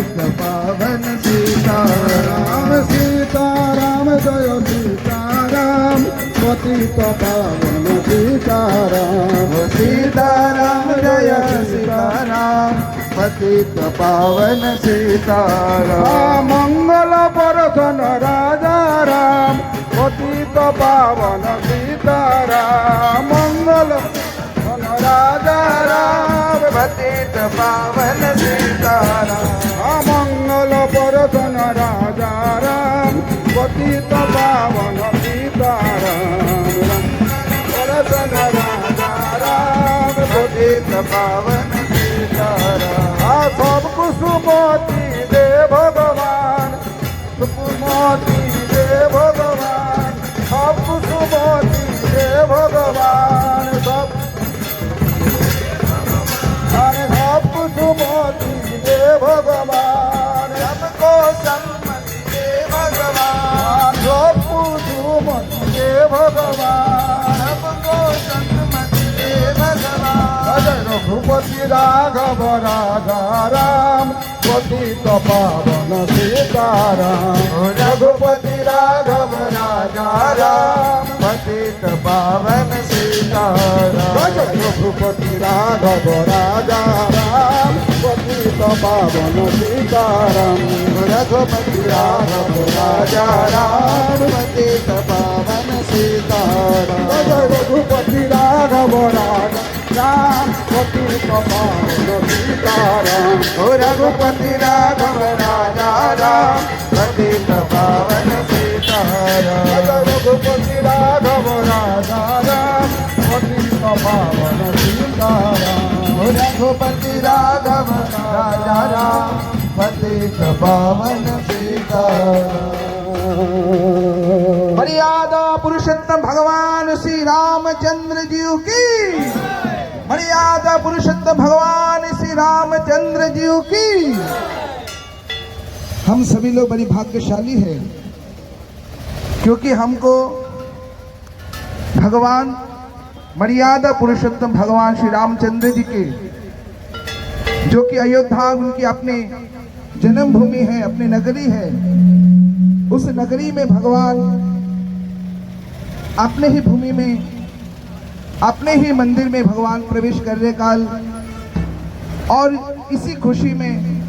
पतित पावन सीताराम सीताराम जय सीताराम पतित पावन सीताराम सीताराम जय सीताराम पतित पावन सीताराम मंगल परसन राजा राम पतित पावन सीताराम मंगल राजा राम पतित पावन सीताराम मंगल परसन राजा राम पतित पावन सीताराम परसन राजा राम पतित पावन सीताराम सब कुसुमती दे भगवान सुकुमती दे भगवान सब कुसुमती दे भगवान सब कुसुमती दे भगवान सबको सम्मति दे भगवान सब कुसुमती दे भगवान सबको सम्मति दे भगवान रघुपति राघव राजा राम पतित पावन सीताराम रघुपति राघव राजा राम पतित पावन सीताराम रघुपति राघव राजा राम पतित पावन सीताराम रघुपति राघव राजा राम पतित पावन सीताराम रघुपति राघव राजा राम पतित पावन सीताराम रघुपति राघव राजा राम पतित पावन सीताराम रघुपति राघव राजा राम पतित पावन सीताराम रघुपति राघव राजा राम पतित पावन सीताराम। मर्यादा पुरुषोत्तम भगवान श्री रामचंद्र जी की, मर्यादा पुरुषोत्तम भगवान श्री रामचंद्र जी की। हम सभी लोग बड़ी भाग्यशाली हैं क्योंकि हमको भगवान मर्यादा पुरुषोत्तम भगवान श्री रामचंद्र जी के, जो कि अयोध्या उनकी अपनी जन्मभूमि है, अपनी नगरी है, उस नगरी में भगवान अपने ही भूमि में, अपने ही मंदिर में भगवान प्रवेश करने काल और इसी खुशी में